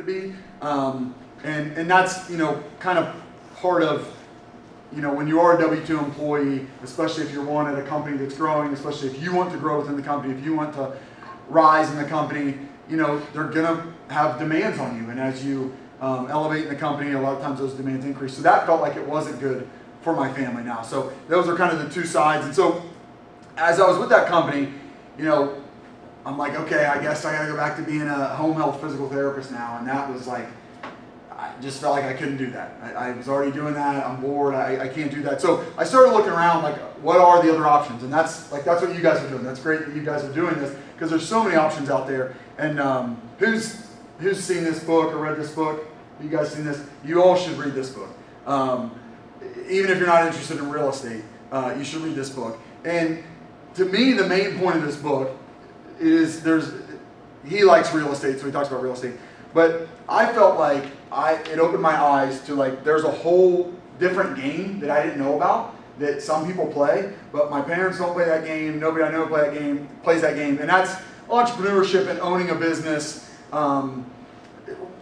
to be. And that's, kind of part of, when you are a W-2 employee, especially if you're one at a company that's growing, especially if you want to grow within the company, if you want to rise in the company, they're going to have demands on you. And as you elevate in the company, a lot of times those demands increase. So that felt like it wasn't good for my family now. So those are kind of the two sides. And so as I was with that company, I'm like, okay, I guess I got to go back to being a home health physical therapist now. And that was like, I just felt like I couldn't do that. I was already doing that. I'm bored. I can't do that. So I started looking around, like, what are the other options? And that's what you guys are doing. That's great that you guys are doing this, because there's so many options out there. And who's seen this book or read this book? You guys seen this? You all should read this book. Even if you're not interested in real estate, you should read this book. And to me, the main point of this book is he likes real estate, so he talks about real estate. But I felt like it opened my eyes to, like, there's a whole different game that I didn't know about that some people play, but my parents don't play that game. Nobody I know plays that game. And that's entrepreneurship and owning a business,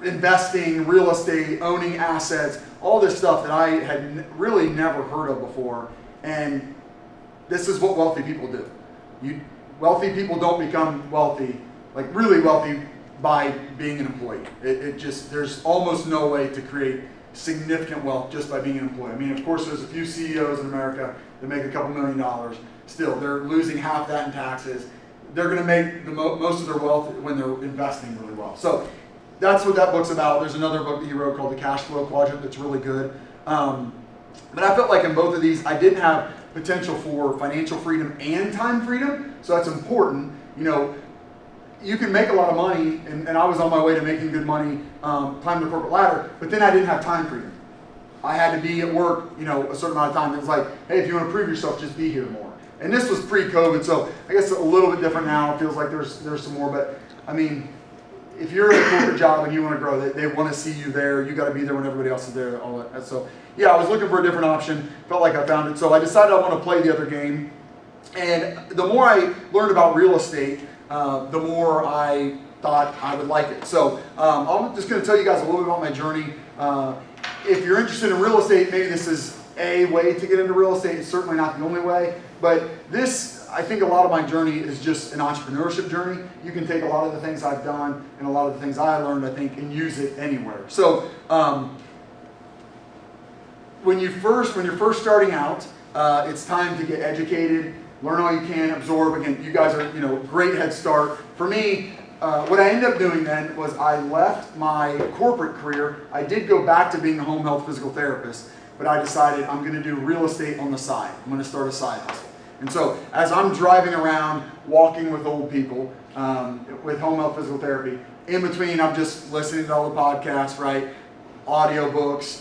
investing, real estate, owning assets, all this stuff that I had really never heard of before. And this is what wealthy people do. Wealthy people don't become wealthy, like really wealthy, by being an employee. There's almost no way to create significant wealth just by being an employee. I mean, of course, there's a few CEOs in America that make a couple $1 million. Still, they're losing half that in taxes. They're going to make most of their wealth when they're investing really well. So that's what that book's about. There's another book that he wrote called The Cash Flow Quadrant that's really good. But I felt like in both of these, I didn't have potential for financial freedom and time freedom. So that's important. You can make a lot of money, and I was on my way to making good money, climbing the corporate ladder, but then I didn't have time freedom. I had to be at work, a certain amount of time. It was like, hey, if you want to prove yourself, just be here more. And this was pre-COVID, so I guess a little bit different now. It feels like there's some more, but I mean, if you're in a corporate job and you want to grow, they want to see you there. You got to be there when everybody else is there. All that. So yeah, I was looking for a different option. Felt like I found it, so I decided I want to play the other game. And the more I learned about real estate, the more I thought I would like it. So I'm just going to tell you guys a little bit about my journey. If you're interested in real estate, maybe this is a way to get into real estate. It's certainly not the only way. But this, I think a lot of my journey is just an entrepreneurship journey. You can take a lot of the things I've done and a lot of the things I learned, I think, and use it anywhere. So when you're first starting out, it's time to get educated. Learn all you can, absorb. Again, you guys are, great head start. For me, what I ended up doing then was I left my corporate career. I did go back to being a home health physical therapist, but I decided I'm going to do real estate on the side. I'm going to start a side hustle. And so as I'm driving around, walking with old people, with home health physical therapy, in between I'm just listening to all the podcasts, right? Audio books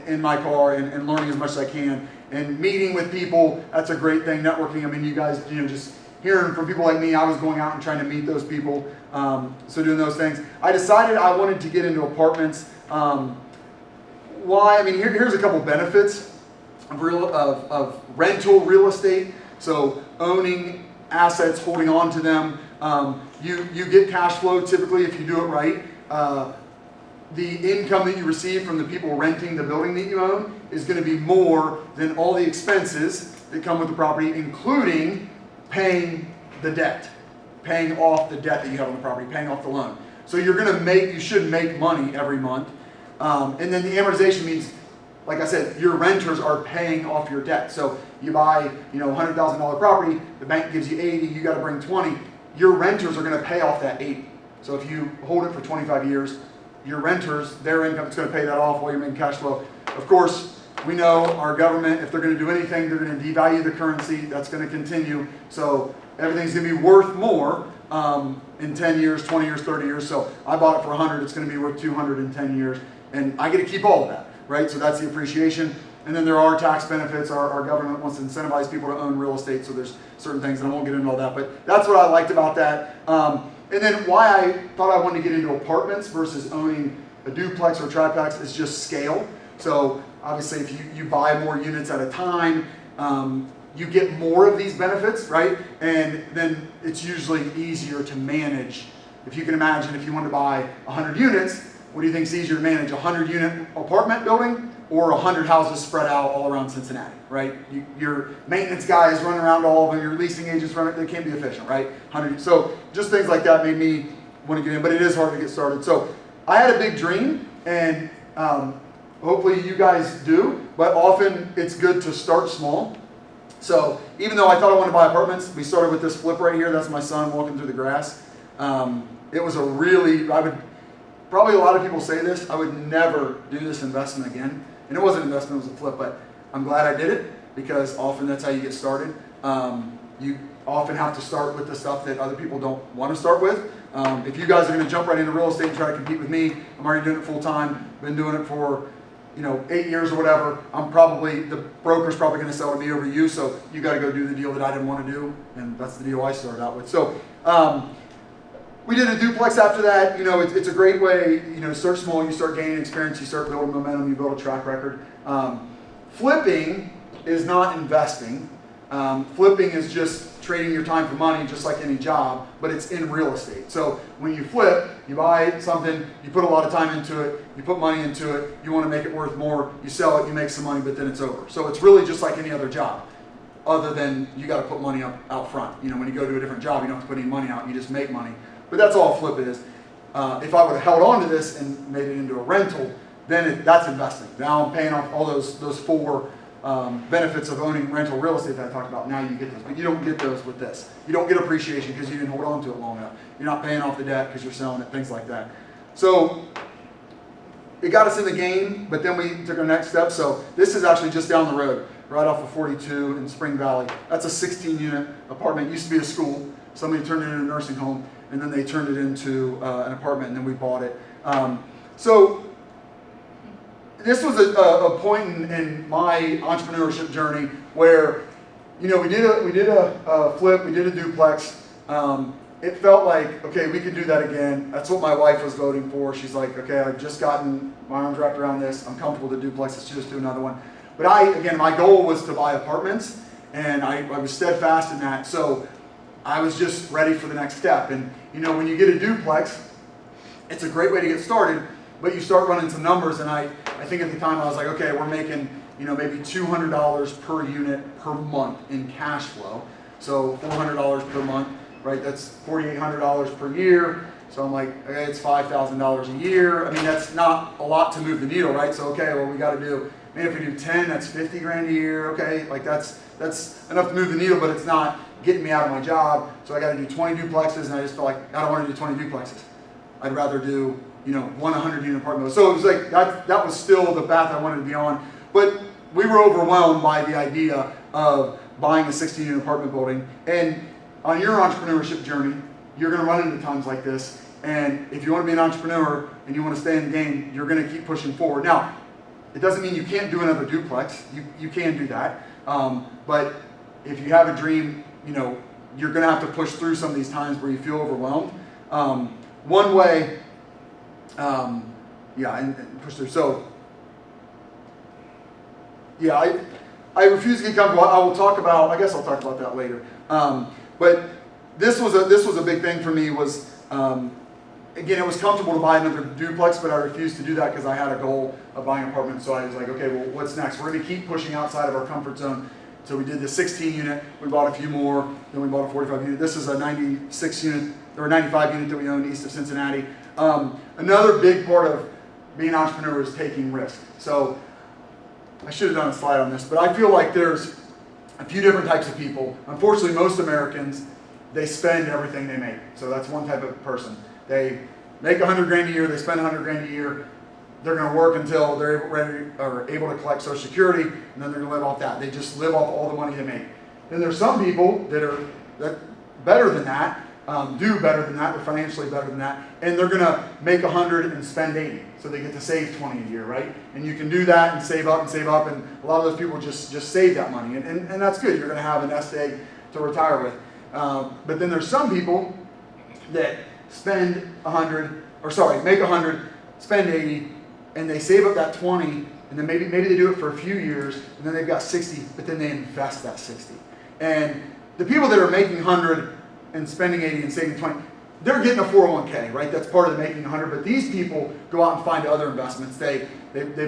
in my car and learning as much as I can. And meeting with people, that's a great thing. Networking, I mean, you guys, just hearing from people like me, I was going out and trying to meet those people. So doing those things. I decided I wanted to get into apartments. Why? I mean, here's a couple benefits of rental real estate. So owning assets, holding on to them. You get cash flow typically if you do it right. The income that you receive from the people renting the building that you own is going to be more than all the expenses that come with the property, including paying the debt, paying off the debt that you have on the property, paying off the loan. So you should make money every month. And then the amortization means, like I said, your renters are paying off your debt. So you buy, $100,000 property, the bank gives you 80, you got to bring 20. Your renters are going to pay off that 80. So if you hold it for 25 years, your renters, their income is going to pay that off while you're making cash flow. Of course, we know our government, if they're going to do anything, they're going to devalue the currency. That's going to continue. So everything's going to be worth more in 10 years, 20 years, 30 years. So I bought it for 100. It's going to be worth 200 in 10 years. And I get to keep all of that, right? So that's the appreciation. And then there are tax benefits. Our government wants to incentivize people to own real estate. So there's certain things, and I won't get into all that. But that's what I liked about that. And then why I thought I wanted to get into apartments versus owning a duplex or a triplex is just scale. So obviously if you buy more units at a time, you get more of these benefits, right? And then it's usually easier to manage. If you can imagine, if you want to buy 100 units, what do you think is easier to manage, a 100-unit apartment building or 100 houses spread out all around Cincinnati, right? Your maintenance guys running around all of them, your leasing agents running, they can't be efficient, right? 100. So just things like that made me want to get in, but it is hard to get started. So I had a big dream, and hopefully you guys do, but often it's good to start small. So even though I thought I wanted to buy apartments, we started with this flip right here. That's my son walking through the grass. It was a really, probably a lot of people say this, I would never do this investment again. And it wasn't an investment, it was a flip, but I'm glad I did it because often that's how you get started. You often have to start with the stuff that other people don't want to start with. If you guys are going to jump right into real estate and try to compete with me, I'm already doing it full time, been doing it for 8 years or whatever. The broker's probably going to sell to me over you, so you got to go do the deal that I didn't want to do, and that's the deal I started out with. So we did a duplex after that. It's a great way, to start small, you start gaining experience, you start building momentum, you build a track record. Flipping is not investing. Flipping is just trading your time for money, just like any job, but it's in real estate. So when you flip, you buy something, you put a lot of time into it, you put money into it, you want to make it worth more, you sell it, you make some money, but then it's over. So it's really just like any other job, other than you got to put money up out front. When you go to a different job, you don't have to put any money out, you just make money. But that's all flip is. If I would have held on to this and made it into a rental, then that's investing. Now I'm paying off all those four benefits of owning rental real estate that I talked about. Now you get those, but you don't get those with this. You don't get appreciation because you didn't hold on to it long enough. You're not paying off the debt because you're selling it, things like that. So it got us in the game, but then we took our next step. So this is actually just down the road, right off of 42 in Spring Valley. That's a 16-unit apartment. It used to be a school. Somebody turned it into a nursing home, and then they turned it into an apartment, and then we bought it. So this was a point in my entrepreneurship journey where, we did a flip, we did a duplex. It felt like, okay, we could do that again. That's what my wife was voting for. She's like, okay, I've just gotten my arms wrapped around this. I'm comfortable with the duplex. Let's just do another one. But my goal was to buy apartments, and I was steadfast in that. So I was just ready for the next step. And when you get a duplex, it's a great way to get started, but you start running some numbers, and I think at the time I was like, okay, we're making maybe $200 per unit per month in cash flow. So $400 per month, right? That's $4,800 per year. So I'm like, okay, it's $5,000 a year. I mean, that's not a lot to move the needle, right? So okay, well, we got to do, if we do 10, that's 50 grand a year. Okay, like that's enough to move the needle, but it's not getting me out of my job. So I got to do 20 duplexes, and I just felt like I don't want to do 20 duplexes. I'd rather do one 100-unit apartment. So it was like that was still the path I wanted to be on. But we were overwhelmed by the idea of buying a 16-unit apartment building. And on your entrepreneurship journey, you're going to run into times like this. And if you want to be an entrepreneur and you want to stay in the game, you're going to keep pushing forward. Now, it doesn't mean you can't do another duplex. You can do that. But if you have a dream, you're going to have to push through some of these times where you feel overwhelmed. One way, and push through. So, I refuse to get comfortable. I will talk about. I guess I'll talk about that later. But this was a big thing for me. Was again, it was comfortable to buy another duplex, but I refused to do that because I had a goal of buying an apartment. So I was like, okay, well, what's next? We're going to keep pushing outside of our comfort zone. So we did the 16-unit. We bought a few more. Then we bought a 45-unit. This is a 96-unit or 95-unit that we own east of Cincinnati. Another big part of being an entrepreneur is taking risk. So I should have done a slide on this, but I feel like there's a few different types of people. Unfortunately, most Americans, they spend everything they make. So that's one type of person. They make 100 grand a year, they spend 100 grand a year. They're going to work until they're ready or able to collect Social Security, and then they're going to live off that. They just live off all the money they make. Then there's some people that are better than that, do better than that, they're financially better than that, and they're going to make 100 and spend 80. So they get to save 20 a year, right? And you can do that and save up, and a lot of those people just save that money, and that's good. You're going to have a nest egg to retire with. But then there's some people that make 100, spend 80, and they save up that 20, and then maybe they do it for a few years, and then they've got 60, but then they invest that 60. And the people that are making 100 and spending 80 and saving 20, they're getting a 401k, right? That's part of the making 100. But these people go out and find other investments. They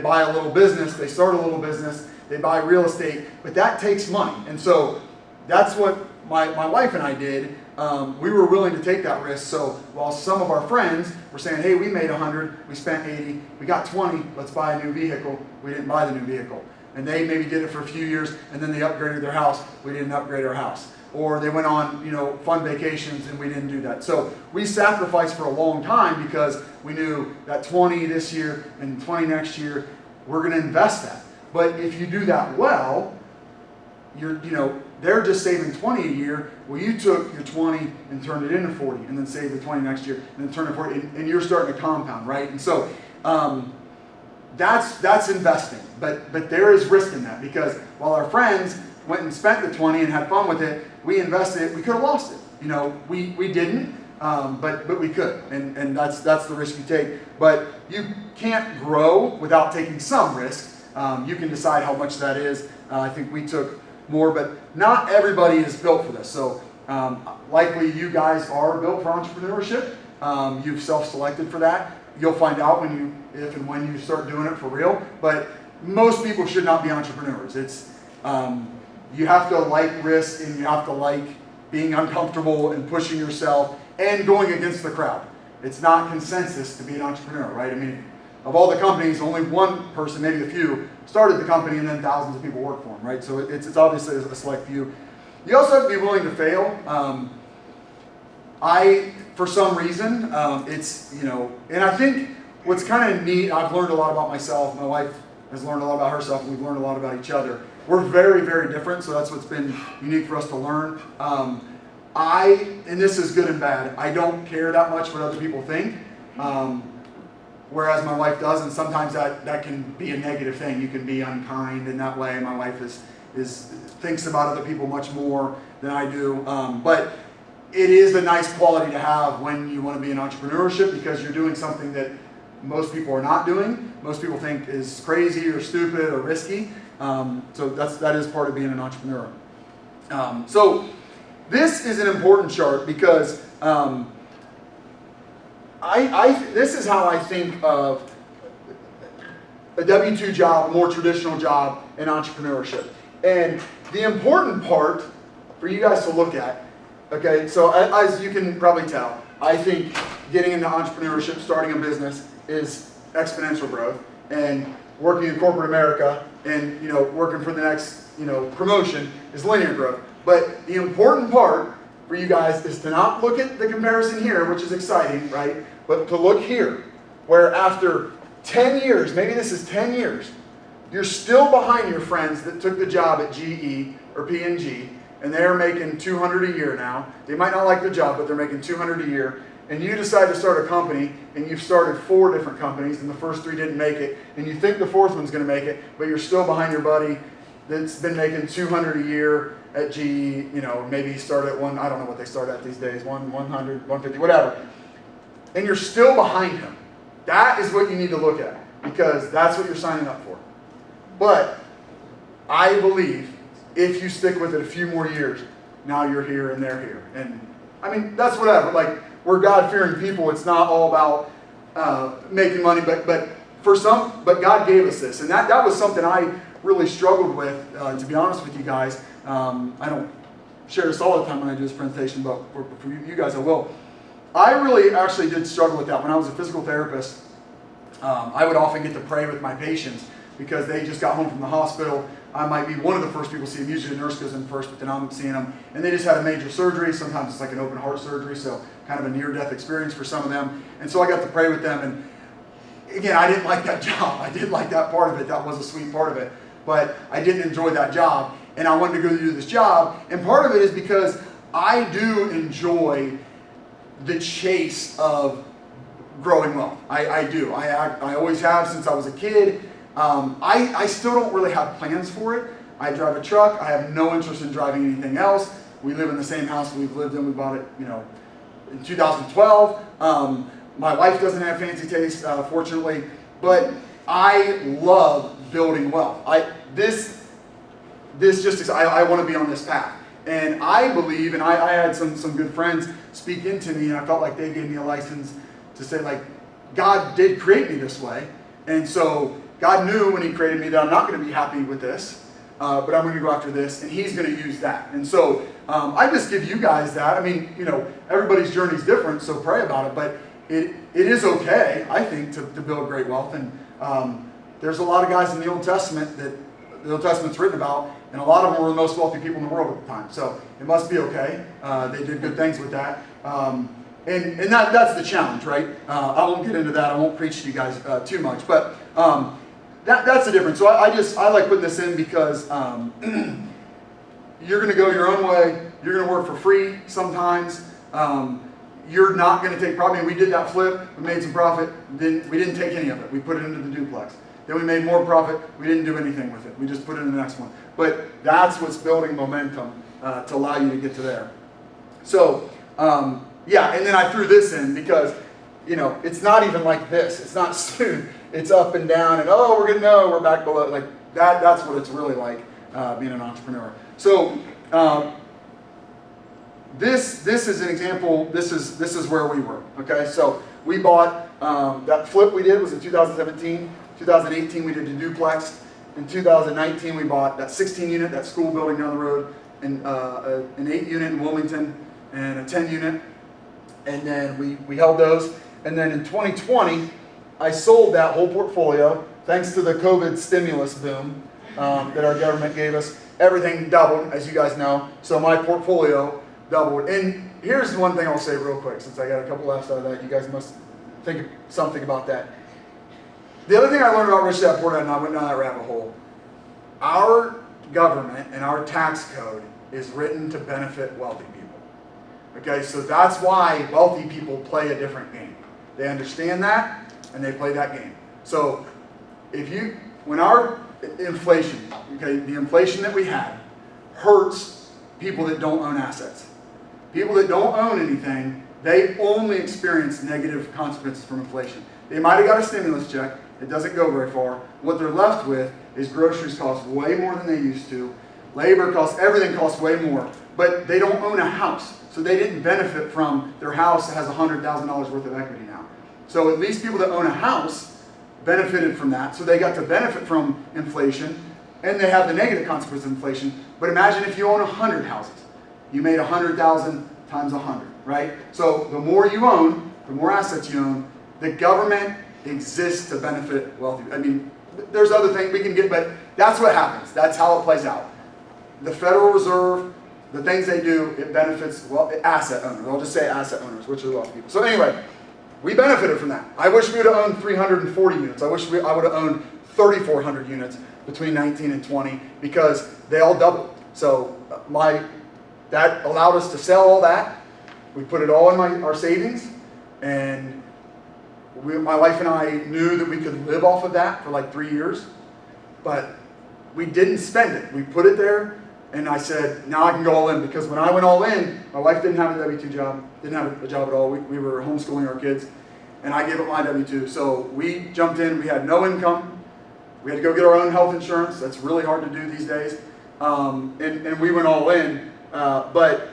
buy a little business, they start a little business, they buy real estate, but that takes money. And so that's what my wife and I did. We were willing to take that risk. So while some of our friends were saying, hey, we made 100, we spent 80, we got 20, let's buy a new vehicle. We didn't buy the new vehicle. And they maybe did it for a few years, and then they upgraded their house. We didn't upgrade our house. Or they went on, fun vacations, and we didn't do that. So we sacrificed for a long time because we knew that 20 this year and 20 next year, we're going to invest that. But if you do that well, they're just saving 20 a year. Well, you took your 20 and turned it into 40, and then saved the 20 next year, and then turned it 40, and you're starting to compound, right? And so that's investing. But there is risk in that, because while our friends went and spent the 20 and had fun with it, we invested it. We could have lost it. We didn't, but we could, and that's the risk you take. But you can't grow without taking some risk. You can decide how much that is. I think we took more, but not everybody is built for this. So likely you guys are built for entrepreneurship. You've self-selected for that. You'll find out if and when you start doing it for real. But most people should not be entrepreneurs. It's you have to like risk, and you have to like being uncomfortable and pushing yourself and going against the crowd. It's not consensus to be an entrepreneur, right? I mean, of all the companies, only one person, maybe a few, started the company, and then thousands of people work for them, right? So it's obviously a select few. You also have to be willing to fail. For some reason, and I think what's kind of neat, I've learned a lot about myself. My wife has learned a lot about herself, and we've learned a lot about each other. We're very, very different, so that's what's been unique for us to learn. And this is good and bad, I don't care that much what other people think, whereas my wife does, and sometimes that can be a negative thing. You can be unkind in that way. My wife thinks about other people much more than I do, but it is a nice quality to have when you want to be in entrepreneurship, because you're doing something that most people are not doing. Most people think is crazy or stupid or risky. So that is part of being an entrepreneur. So this is an important chart, because this is how I think of a W-2 job, a more traditional job in entrepreneurship. And the important part for you guys to look at, okay, so as you can probably tell, I think getting into entrepreneurship, starting a business, is exponential growth. And working in corporate America and working for the next promotion is linear growth. But the important part for you guys is to not look at the comparison here, which is exciting, right? But to look here, where after 10 years, maybe this is 10 years, you're still behind your friends that took the job at GE or P&G, and they're making $200 a year now. They might not like the job, but they're making $200 a year. And you decide to start a company, and you've started 4 different companies, and the first 3 didn't make it, and you think the 4th one's going to make it, but you're still behind your buddy that's been making $200 a year at GE. Maybe he started at I don't know what they start at these days, 100, 150, whatever. And you're still behind him. That is what you need to look at, because that's what you're signing up for. But I believe if you stick with it a few more years, now you're here and they're here. And I mean, that's whatever. Like, we're God-fearing people. It's not all about making money, but God gave us this. And that was something I really struggled with, to be honest with you guys. I don't share this all the time when I do this presentation, but for you guys I will. I really actually did struggle with that. When I was a physical therapist, I would often get to pray with my patients because they just got home from the hospital. I might be one of the first people to see them. Usually the nurse goes in first, but then I'm seeing them. And they just had a major surgery. Sometimes it's like an open heart surgery, so kind of a near-death experience for some of them. And so I got to pray with them. And again, I didn't like that job. I didn't like that part of it. That was a sweet part of it. But I didn't enjoy that job. And I wanted to go do this job. And part of it is because I do enjoy the chase of growing wealth. I do. I always have since I was a kid. I still don't really have plans for it. I drive a truck. I have no interest in driving anything else. We live in the same house we've lived in. We bought it, in 2012. My wife doesn't have fancy taste, fortunately, but I love building wealth. I want to be on this path. And I believe, and I had some good friends speak into me, and I felt like they gave me a license to say, like, God did create me this way. And so God knew when he created me that I'm not going to be happy with this, but I'm going to go after this, and he's going to use that. And so I just give you guys that. I mean, everybody's journey is different, so pray about it. But it is okay, I think, to build great wealth. And there's a lot of guys in the Old Testament that the Old Testament's written about, and a lot of them were the most wealthy people in the world at the time. So it must be okay. They did good things with that. And that's the challenge, right? I won't get into that. I won't preach to you guys too much. But that's the difference. So I like putting this in because you're going to go your own way. You're going to work for free sometimes. You're not going to take profit. We did that flip. We made some profit. Then we didn't take any of it. We put it into the duplex. Then we made more profit. We didn't do anything with it. We just put it in the next one. But that's what's building momentum to allow you to get to there. So, yeah, and then I threw this in because, it's not even like this. It's not smooth. It's up and down, and we're back below. Like that's what it's really like being an entrepreneur. So, this is an example. This is where we were. Okay, so we bought that flip we did was in 2017. 2018 we did a duplex. In 2019 we bought that 16 unit, that school building down the road, and an 8 unit in Wilmington, and a 10 unit. And then we held those. And then in 2020 I sold that whole portfolio thanks to the COVID stimulus boom that our government gave us. Everything doubled, as you guys know. So my portfolio doubled. And here's one thing I'll say real quick, since I got a couple laughs out of that. You guys must think something about that. The other thing I learned about Rich Dad Poor Dad, and I went down that rabbit hole, our government and our tax code is written to benefit wealthy people. Okay, so that's why wealthy people play a different game. They understand that, and they play that game. So when our inflation, okay, the inflation that we had hurts people that don't own assets. People that don't own anything, they only experience negative consequences from inflation. They might have got a stimulus check. It doesn't go very far. What they're left with is groceries cost way more than they used to. Labor costs, everything costs way more. But they don't own a house. So they didn't benefit from their house that has $100,000 worth of equity now. So at least people that own a house benefited from that. So they got to benefit from inflation. And they have the negative consequence of inflation. But imagine if you own 100 houses. You made 100,000 times 100, right? So the more you own, the more assets you own, the government exists to benefit wealthy. I mean, there's other things we can get, but that's what happens. That's how it plays out. The Federal Reserve, the things they do, it benefits asset owners. I'll just say asset owners, which are wealthy people. So anyway, we benefited from that. I wish we would have owned 340 units. I wish I would have owned 3,400 units between 19 and 20 because they all doubled. So that allowed us to sell all that. We put it all in our savings, and my wife and I knew that we could live off of that for like 3 years, but we didn't spend it. We put it there, and I said, now I can go all in, because when I went all in, my wife didn't have a W-2 job, didn't have a job at all. We were homeschooling our kids, and I gave up my W-2. So we jumped in. We had no income. We had to go get our own health insurance. That's really hard to do these days. And we went all in. But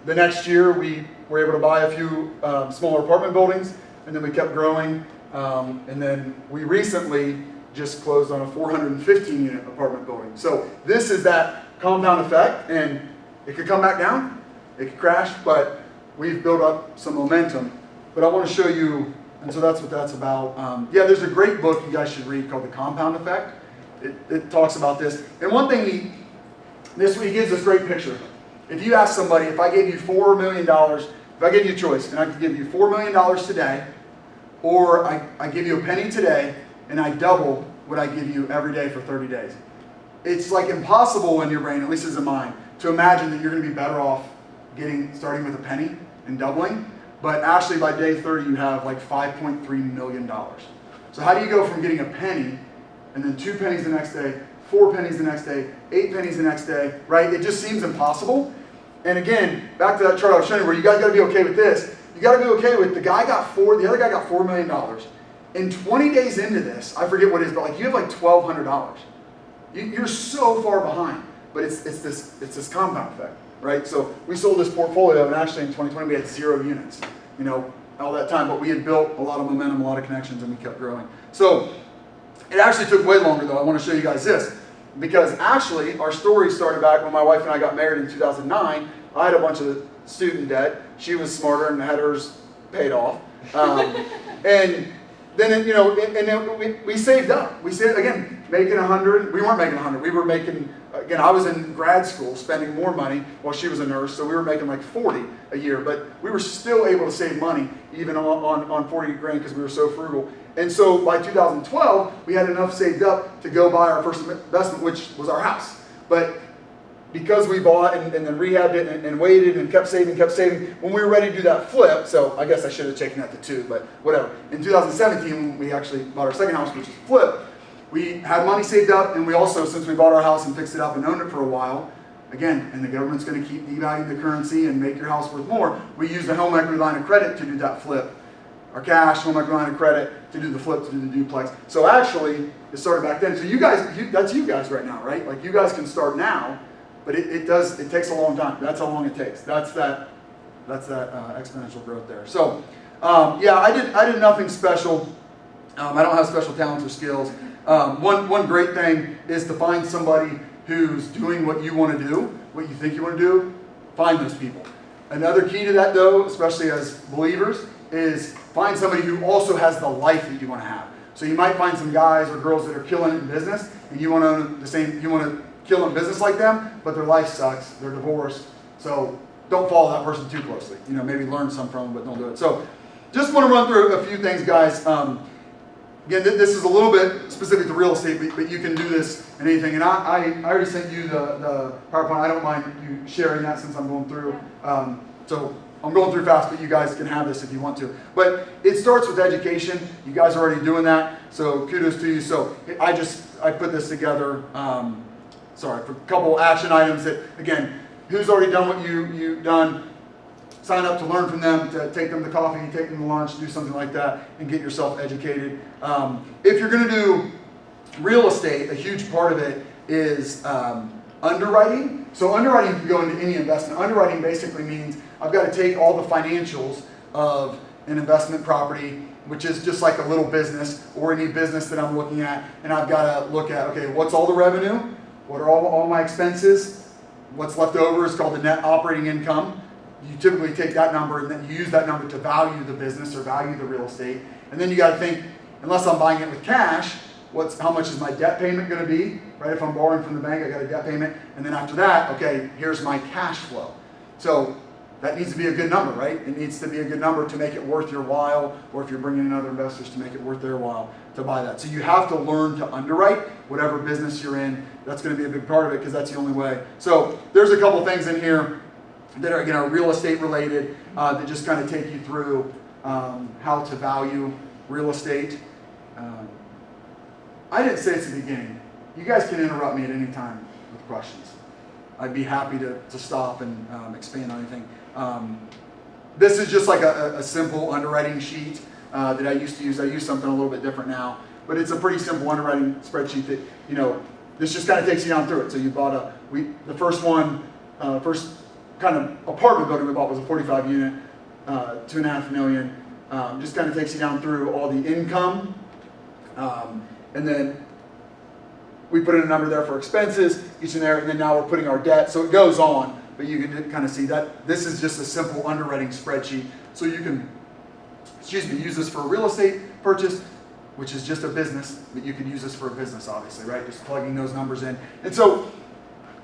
the next year, we were able to buy a few smaller apartment buildings, and then we kept growing. And then we recently just closed on a 415-unit apartment building. So this is that compound effect, and it could come back down, it could crash, but we've built up some momentum. But I want to show you, and so that's what that's about. Yeah, there's a great book you guys should read called The Compound Effect. It talks about this. And one thing he gives this great picture. If you ask somebody, if I gave you $4 million, if I gave you a choice, and I could give you $4 million today, or I give you a penny today, and I double what I give you every day for 30 days. It's like impossible in your brain, at least as in mine, to imagine that you're going to be better off starting with a penny and doubling. But actually by day 30 you have like $5.3 million. So how do you go from getting a penny, and then 2 pennies the next day, 4 pennies the next day, 8 pennies the next day, right? It just seems impossible. And again, back to that chart I was showing you where you guys got to be okay with this. You got to be okay with the other guy got $4 million. In 20 days into this, I forget what it is, but like you have like $1,200. You're so far behind. but it's this compound effect, right? So we sold this portfolio, and actually in 2020 we had 0 units, all that time, but we had built a lot of momentum, a lot of connections, and we kept growing. So it actually took way longer though. I want to show you guys this, because actually our story started back when my wife and I got married in 2009. I had a bunch of student debt. She was smarter and had hers paid off. And then, we saved up. We saved, again, making 100. We weren't making 100. We were making, again, I was in grad school spending more money while she was a nurse, so we were making like 40 a year. But we were still able to save money even on 40 grand because we were so frugal. And so by 2012, we had enough saved up to go buy our first investment, which was our house. But because we bought and then rehabbed it and waited and kept saving, when we were ready to do that flip, so I guess I should have taken that to 2, but whatever. In 2017, when we actually bought our second house, which is flip, we had money saved up, and we also, since we bought our house and fixed it up and owned it for a while, again, and the government's going to keep devaluing the currency and make your house worth more, we used the home equity line of credit to do that flip. Our cash, home equity line of credit to do the flip, to do the duplex. So actually, it started back then. So you guys, that's you guys right now, right? Like you guys can start now. But it takes a long time. That's how long it takes. That's that exponential growth there. So, yeah, I did nothing special. I don't have special talents or skills. One great thing is to find somebody who's doing what you want to do, what you think you want to do. Find those people. Another key to that, though, especially as believers, is find somebody who also has the life that you want to have. So you might find some guys or girls that are killing it in business, and you want to own the same. You want to kill in business like them, but their life sucks. They're divorced, so don't follow that person too closely. Maybe learn some from them, but don't do it. So, just want to run through a few things, guys. Again, this is a little bit specific to real estate, but you can do this in anything. And I already sent you the PowerPoint. I don't mind you sharing that since I'm going through. So I'm going through fast, but you guys can have this if you want to. But it starts with education. You guys are already doing that, so kudos to you. So I put this together. For a couple action items that, again, who's already done what you've done, sign up to learn from them, to take them to coffee, take them to lunch, do something like that, and get yourself educated. If you're going to do real estate, a huge part of it is underwriting. So underwriting can go into any investment. Underwriting basically means I've got to take all the financials of an investment property, which is just like a little business or any business that I'm looking at, and I've got to look at, okay, what's all the revenue? What are all my expenses? What's left over is called the net operating income. You typically take that number and then you use that number to value the business or value the real estate. And then you got to think, unless I'm buying it with cash, how much is my debt payment going to be? Right? If I'm borrowing from the bank, I got a debt payment. And then after that, okay, here's my cash flow. So that needs to be a good number, right? It needs to be a good number to make it worth your while, or if you're bringing in other investors, to make it worth their while to buy that. So you have to learn to underwrite whatever business you're in. That's going to be a big part of it because that's the only way. So there's a couple things in here that are real estate related that just kind of take you through how to value real estate. I didn't say it's the beginning. You guys can interrupt me at any time with questions. I'd be happy to stop and expand on anything. This is just like a simple underwriting sheet that I used to use. I use something a little bit different now, but it's a pretty simple underwriting spreadsheet that, this just kind of takes you down through it. So you bought the first kind of apartment building we bought was a 45 unit, $2.5 million. Just kind of takes you down through all the income, and then we put in a number there for expenses, each in there, and then now we're putting our debt. So it goes on, but you can kind of see that this is just a simple underwriting spreadsheet. So you can, use this for a real estate purchase, which is just a business, but you can use this for a business, obviously, right? Just plugging those numbers in. And so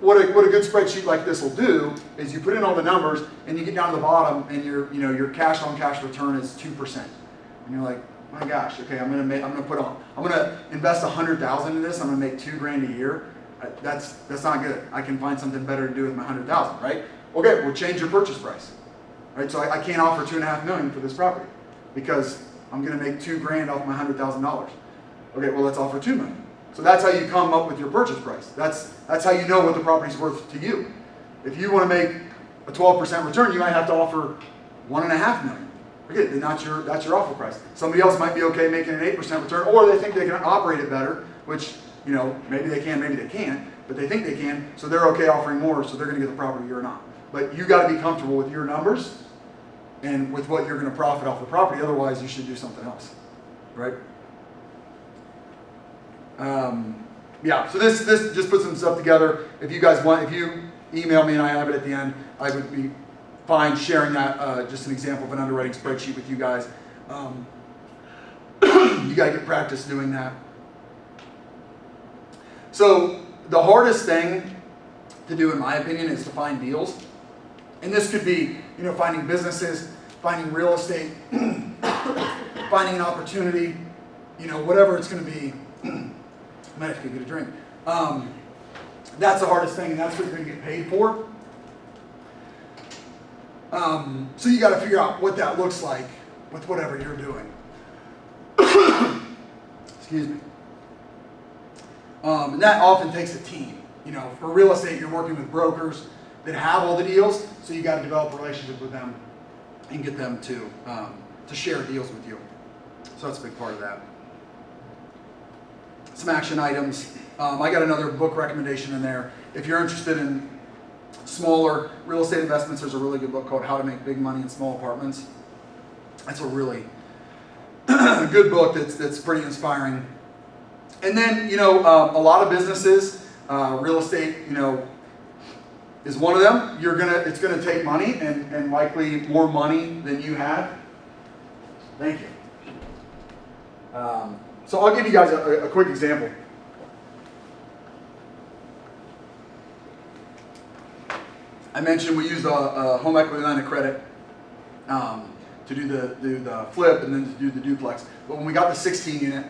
what a good spreadsheet like this will do is you put in all the numbers and you get down to the bottom and your cash on cash return is 2%. And you're like, my gosh, okay, I'm gonna invest $100,000 in this. I'm gonna make $2,000 a year. That's not good. I can find something better to do with my $100,000, right? Okay, well, change your purchase price, right? So I can't offer $2.5 million for this property because I'm gonna make $2,000 off my $100,000. Okay, well, let's offer $2 million. So that's how you come up with your purchase price. That's how you know what the property's worth to you. If you want to make a 12% return, you might have to offer $1.5 million. Okay, then that's your offer price. Somebody else might be okay making an 8% return, or they think they can operate it better, which maybe they can, maybe they can't. but they think they can, so they're okay offering more, so they're going to get the property, you're not. But you got to be comfortable with your numbers and with what you're going to profit off the property. Otherwise, you should do something else, right? Yeah, so this just puts some stuff together. If you guys want, if you email me and I have it at the end, I would be fine sharing that, just an example of an underwriting spreadsheet with you guys. You got to get practice doing that. So the hardest thing to do, in my opinion, is to find deals. And this could be, finding businesses, finding real estate, finding an opportunity, whatever it's going to be. I might have to get a drink. That's the hardest thing, and that's what you're going to get paid for. So you got to figure out what that looks like with whatever you're doing. Excuse me. And that often takes a team. For real estate, you're working with brokers that have all the deals, so you got to develop a relationship with them and get them to share deals with you. So that's a big part of that. Some action items. I got another book recommendation in there. If you're interested in smaller real estate investments, there's a really good book called How to Make Big Money in Small Apartments. That's a really good book that's pretty inspiring. And then, a lot of businesses, real estate, is one of them. It's gonna take money and likely more money than you have. Thank you. So I'll give you guys a quick example. I mentioned we used a home equity line of credit to do the flip and then to do the duplex. But when we got the 16 unit,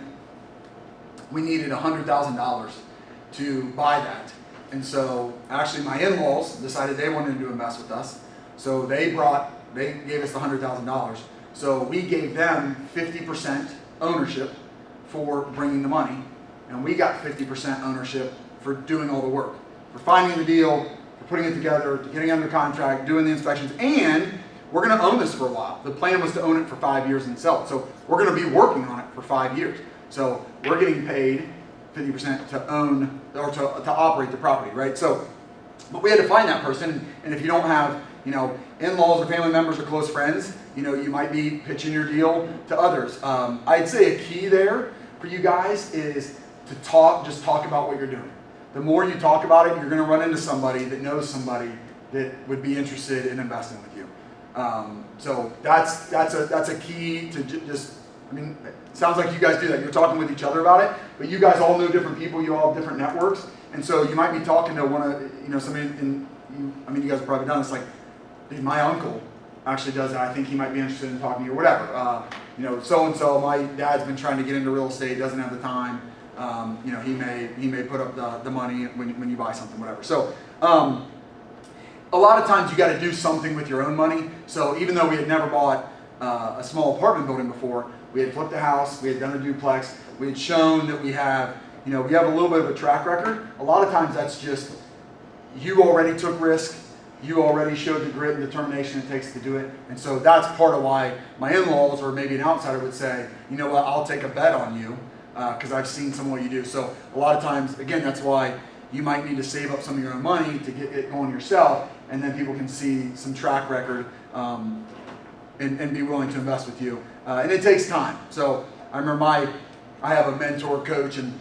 we needed $100,000 to buy that. And so actually my in-laws decided they wanted to invest with us. So they gave us the $100,000. So we gave them 50% ownership for bringing the money. And we got 50% ownership for doing all the work. For finding the deal, for putting it together, getting under contract, doing the inspections, and we're gonna own this for a while. The plan was to own it for 5 years and sell it. So we're gonna be working on it for 5 years. So we're getting paid 50% to own or to operate the property, right? So, but we had to find that person, and if you don't have, in-laws or family members or close friends, you might be pitching your deal to others. I'd say a key there for you guys is to just talk about what you're doing. The more you talk about it, you're going to run into somebody that knows somebody that would be interested in investing with you. So that's a key to just. It sounds like you guys do that. You're talking with each other about it, but you guys all know different people. You all have different networks, and so you might be talking to somebody. You guys have probably done this. Like, dude, my uncle actually does that. I think he might be interested in talking to you or whatever. So and so. My dad's been trying to get into real estate. Doesn't have the time. He may put up the money when you buy something, whatever. So. A lot of times you got to do something with your own money. So even though we had never bought a small apartment building before, we had flipped a house, we had done a duplex, we had shown that we have a little bit of a track record. A lot of times that's just, you already took risk, you already showed the grit and determination it takes to do it. And so that's part of why my in-laws or maybe an outsider would say, you know what, I'll take a bet on you because I've seen some of what you do. So a lot of times, again, that's why you might need to save up some of your own money to get it going yourself, and then people can see some track record and be willing to invest with you. And it takes time. So I remember I have a mentor coach, and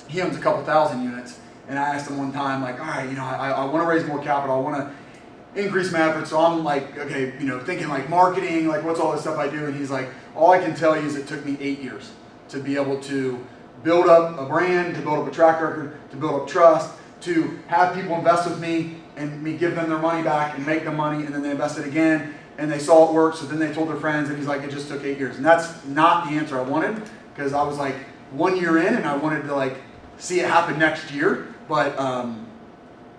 he owns a couple thousand units. And I asked him one time, like, all right, I want to raise more capital. I want to increase my efforts. So I'm like, okay, thinking like marketing, like what's all this stuff I do? And he's like, all I can tell you is it took me 8 years to be able to build up a brand, to build up a track record, to build up trust, to have people invest with me and me give them their money back and make them money, and then they invested again and they saw it work, so then they told their friends, and he's like, it just took 8 years. And that's not the answer I wanted, because I was like 1 year in and I wanted to like see it happen next year. But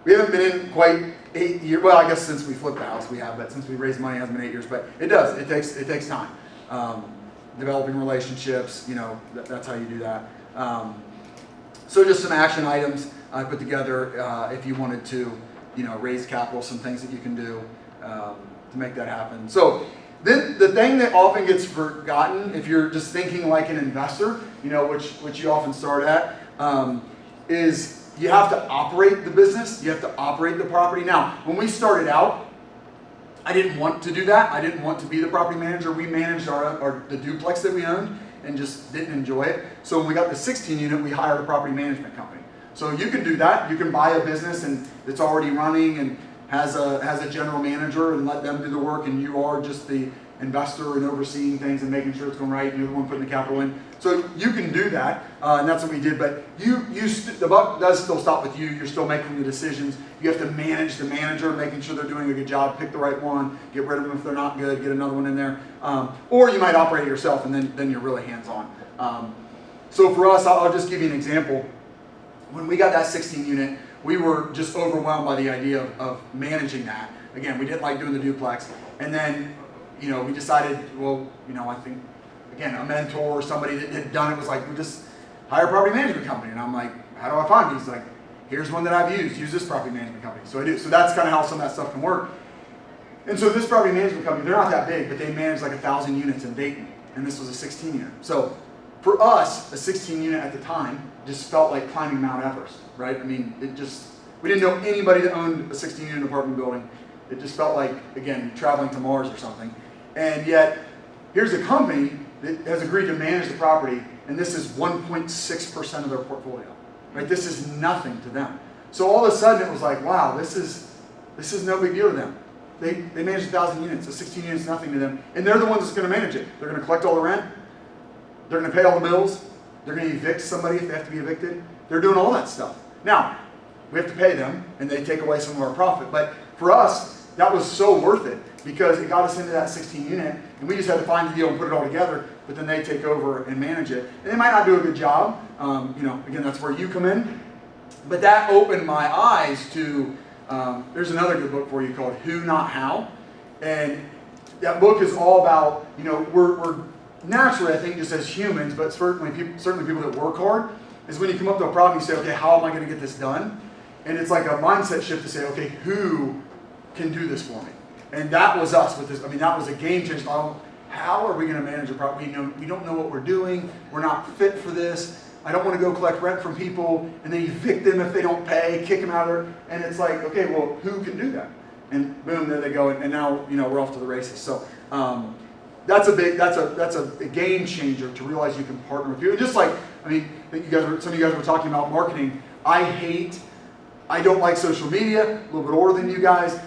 we haven't been in quite 8 years. Well, I guess since we flipped the house we have, but since we raised money it hasn't been 8 years. But it does. It takes time. Developing relationships. That's how you do that. So just some action items I put together if you wanted to, raise capital. Some things that you can do to make that happen. So then the thing that often gets forgotten, if you're just thinking like an investor, which you often start at, is you have to operate the business, you have to operate the property. Now, when we started out, I didn't want to do that. I didn't want to be the property manager. We managed the duplex that we owned and just didn't enjoy it. So when we got the 16 unit, we hired a property management company. So you can do that. You can buy a business and it's already running and has a general manager and let them do the work, and you are just the investor and overseeing things and making sure it's going right, and you're the one putting the capital in. So you can do that, and that's what we did. But the buck does still stop with you. You're still making the decisions. You have to manage the manager, making sure they're doing a good job, pick the right one, get rid of them if they're not good, get another one in there. Or you might operate it yourself, and then you're really hands-on. So for us, I'll just give you an example. When we got that 16 unit, we were just overwhelmed by the idea of managing that. Again, we didn't like doing the duplex. And then, we decided, well, I think, again, a mentor or somebody that had done it was like, we just hire a property management company. And I'm like, how do I find these? He's like, here's one that I've used. Use this property management company. So I do. So that's kind of how some of that stuff can work. And so this property management company, they're not that big, but they manage like 1,000 units in Dayton. And this was a 16 unit. So for us, a 16 unit at the time just felt like climbing Mount Everest, right? I mean, we didn't know anybody that owned a 16 unit apartment building. It just felt like, again, traveling to Mars or something. And yet, here's a company that has agreed to manage the property, and this is 1.6% of their portfolio, right? This is nothing to them. So all of a sudden, it was like, wow, this is no big deal to them. They manage 1,000 units, so 16 units is nothing to them, and they're the ones that's going to manage it. They're going to collect all the rent. They're going to pay all the bills. They're going to evict somebody if they have to be evicted. They're doing all that stuff. Now, we have to pay them, and they take away some of our profit. But for us, that was so worth it because it got us into that 16 unit, and we just had to find the deal and put it all together. But then they take over and manage it, and they might not do a good job. Again, that's where you come in. But that opened my eyes to. There's another good book for you called Who Not How, and that book is all about we're naturally, I think, just as humans, but certainly people that work hard, is when you come up to a problem, you say, okay, how am I going to get this done? And it's like a mindset shift to say, okay, who can do this for me? And that was us with this. I mean, that was a game changer. How are we going to manage a property? We don't know what we're doing. We're not fit for this. I don't want to go collect rent from people and then evict them if they don't pay, kick them out of there. And it's like, okay, well, who can do that? And boom, there they go. And now, we're off to the races. So, that's a game changer to realize you can partner with people. Just like, some of you guys were talking about marketing. I don't like social media, a little bit older than you guys.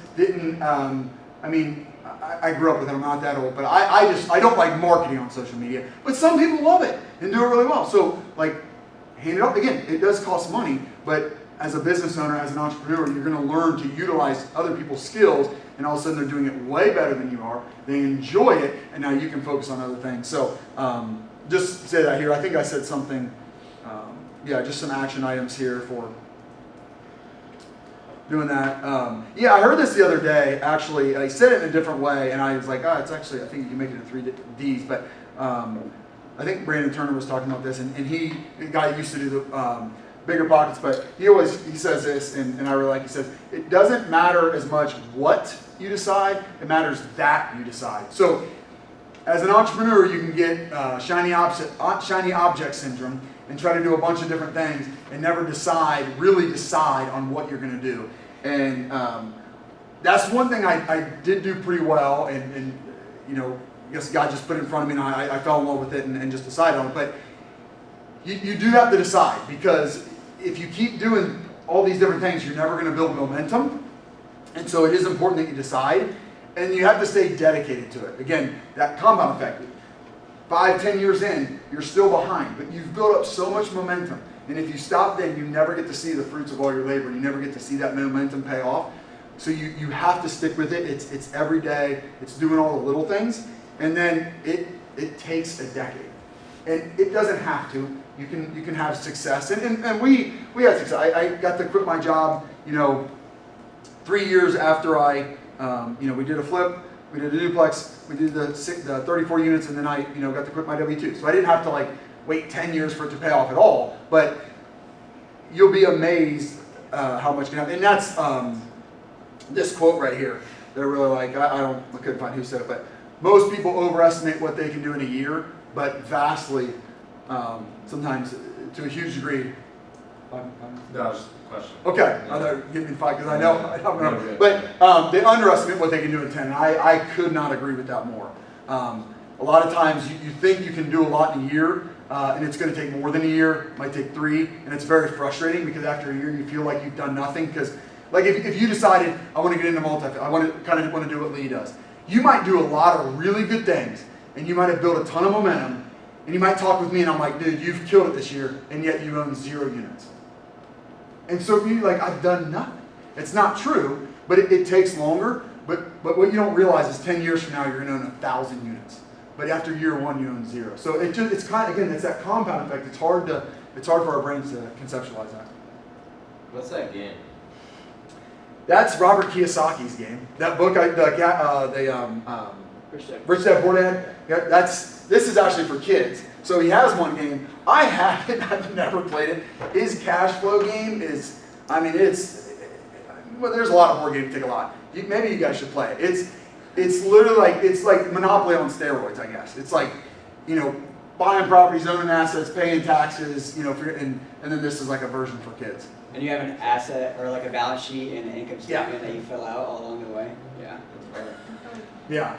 I grew up with it, I'm not that old, but I don't like marketing on social media. But some people love it and do it really well. So hand it up. Again, it does cost money, but as a business owner, as an entrepreneur, you're going to learn to utilize other people's skills, and all of a sudden they're doing it way better than you are. They enjoy it, and now you can focus on other things. So just say that here. I think I said something, just some action items here for doing that. I heard this the other day, actually. I said it in a different way, and I was like, it's actually, I think you can make it in 3 Ds, but I think Brandon Turner was talking about this, and the guy that used to do the Bigger Pockets, but he says this, and I really like, he says, it doesn't matter as much what you decide, it matters that you decide. So as an entrepreneur, you can get shiny object syndrome and try to do a bunch of different things and never really decide on what you're going to do. And that's one thing I did do pretty well, and I guess God just put it in front of me, and I fell in love with it and just decided on it. But you do have to decide, because if you keep doing all these different things, you're never going to build momentum. And so it is important that you decide, and you have to stay dedicated to it. Again, that compound effect. 5-10 years in, you're still behind, but you've built up so much momentum. And if you stop then, you never get to see the fruits of all your labor. You never get to see that momentum pay off. So you have to stick with it. It's every day. It's doing all the little things. And then it takes a decade. And it doesn't have to. You can have success. And we had success. I got to quit my job, 3 years after we did a flip, we did a duplex, we did the 34 units, and then I got to quit my W-2. So I didn't have to wait 10 years for it to pay off at all. But you'll be amazed how much can happen. And that's this quote right here. They're really I couldn't find who said it, but most people overestimate what they can do in a year, but vastly, sometimes to a huge degree, That was a question. Okay, I know you're getting me fight because I know, but they underestimate what they can do in 10. And I could not agree with that more. A lot of times you think you can do a lot in a year, and it's going to take more than a year. It might take 3, and it's very frustrating because after a year you feel like you've done nothing. Because like if you decided I want to get into multifamily, I want to do what Lee does. You might do a lot of really good things, and you might have built a ton of momentum, and you might talk with me, and I'm like, dude, you've killed it this year, and yet you own 0 units. And so you're like, I've done nothing. It's not true, but it takes longer. But what you don't realize is 10 years from now, you're going to own 1,000 units. But after year 1, you own 0. So it's kind of, again, it's that compound effect. It's hard for our brains to conceptualize that. What's that game? That's Robert Kiyosaki's game. That book, Rich Dad Poor Dad. This is actually for kids. So he has one game. I haven't. I've never played it. His cash flow game is, I mean, well, there's a lot of board games that take a lot. Maybe you guys should play it. It's literally like Monopoly on steroids, I guess. It's like, buying properties, owning assets, paying taxes, and then this is like a version for kids. And you have an asset or like a balance sheet and an income statement that you fill out all along the way. Yeah, that's right. Yeah.